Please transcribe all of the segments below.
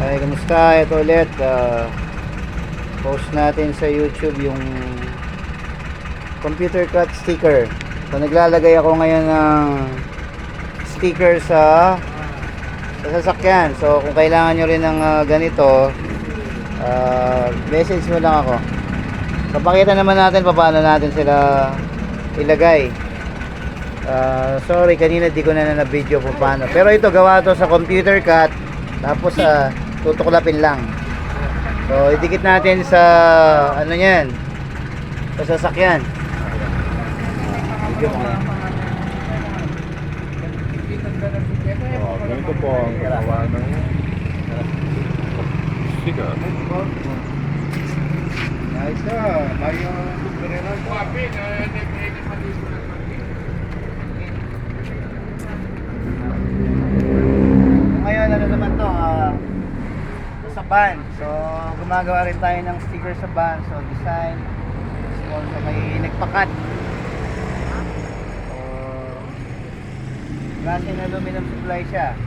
Ay, kamusta? Ito ulit. Post natin sa YouTube yung computer cut sticker. So, naglalagay ako ngayon ng sticker sa sasakyan. So, kung kailangan nyo rin ng ganito, message mo lang ako. Papakita naman natin paano natin sila ilagay. Sorry, kanina di ko na video kung paano. Pero ito, gawa to sa computer cut. Tapos, tutuklapin lang. So, idikit natin sa ano yan, sa sasakyan. Video mo yan. Ganito po ang gawa ng sticker. Nice ka. Mario Guerrero. Ngayon, ano naman to, sa van. So, gumagawa rin tayo ng sticker sa van. So, design. So, may nagpakat. So, klaseng aluminum supply siya.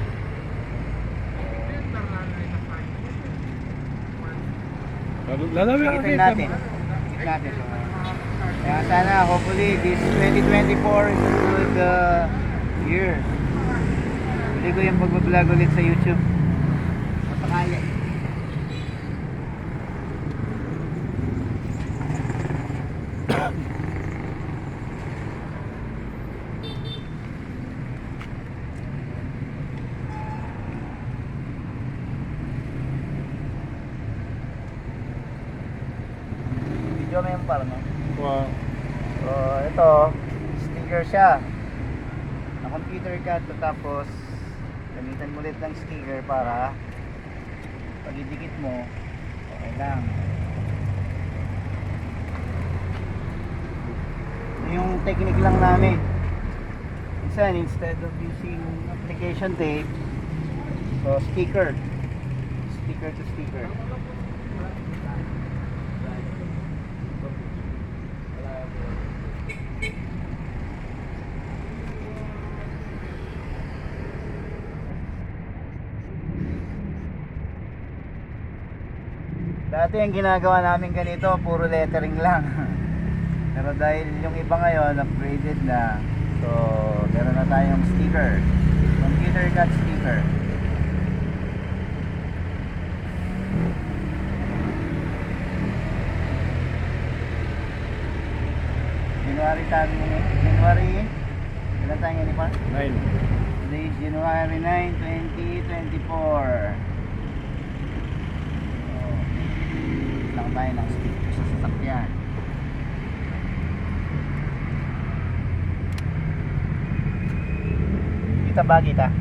Lalawin Itin natin. So, kaya sana, hopefully, this 2024 is a good year. Huli ko yung pag-vlog ulit sa YouTube. Masakali. Video mo yung parang, no? Wow. So, ito, sticker siya. Na computer cut, tapos gamitan mo ulit ng sticker para pag idikit mo, okay lang. Ito yung technique lang namin. Minsan, instead of using application tape, so sticker to sticker. Dati ang ginagawa namin ganito, puro lettering lang. Pero dahil yung iba ngayon, upgraded na. So, meron na tayong sticker. Computer cut sticker. January, ilan tayo ngayon pa? 9. Today is January 9, 2024. Lang tayo ng sticker sa sasakyan. Kita ba kita?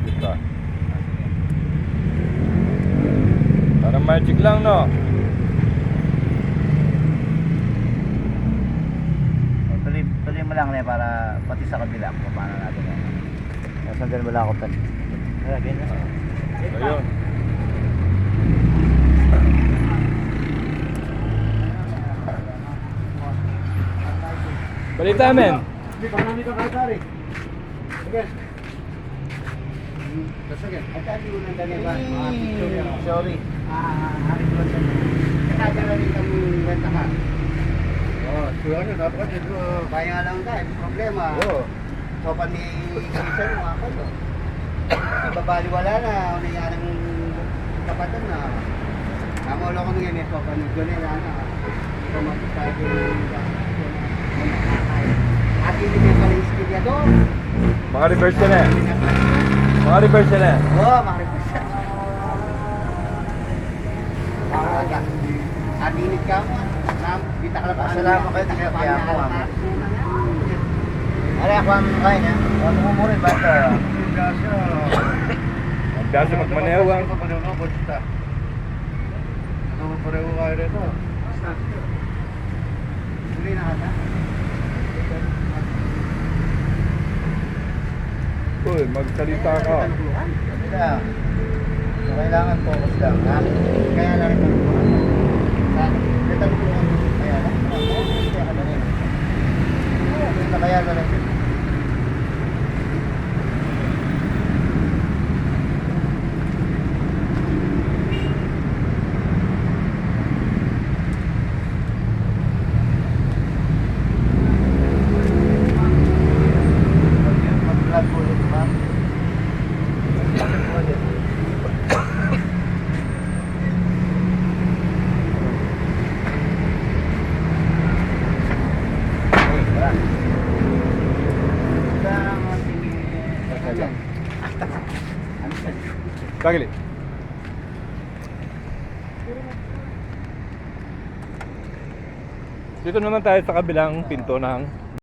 Ito. Parang magic lang, no? Tuloy mo lang na para pati sa kabila kung paano natin yan. Nasandal mo lang ako pati. Ganyan. Ayun. Balita men. Hindi pa namin ito kahit sige. At ang ulan na ba? Sorry. Hari ko lang. Kaya na rin kami rentahan. Suya nyo, dapat ito. Kaya lang tayo, problema. So, pani season mo ako to. Babaliwala na, ano yan ang kapatan na. Namulo ko ngayon eh, so panigyan na na. Kumapit at hindi may pala istilya doon. Mga reverse ka na. Mga reverse ka na. Oo, makaripos siya. At init ka mo. Kita ka lang pa. Salamat kayo. Kaya ako ang Ari ako ang kaya niya. Ano mo mo rin ba ito? Magdasa magmaneho ang. Ano mo pareho kayo rin ito? Tuloy na kata? Uy, magsalita ka. So, kailangan focus lang. Kaya na rin ang kaya na? Kaya ka na rin. Kaya na rin. Tagilid. Dito naman tayo sa kabilang pinto ng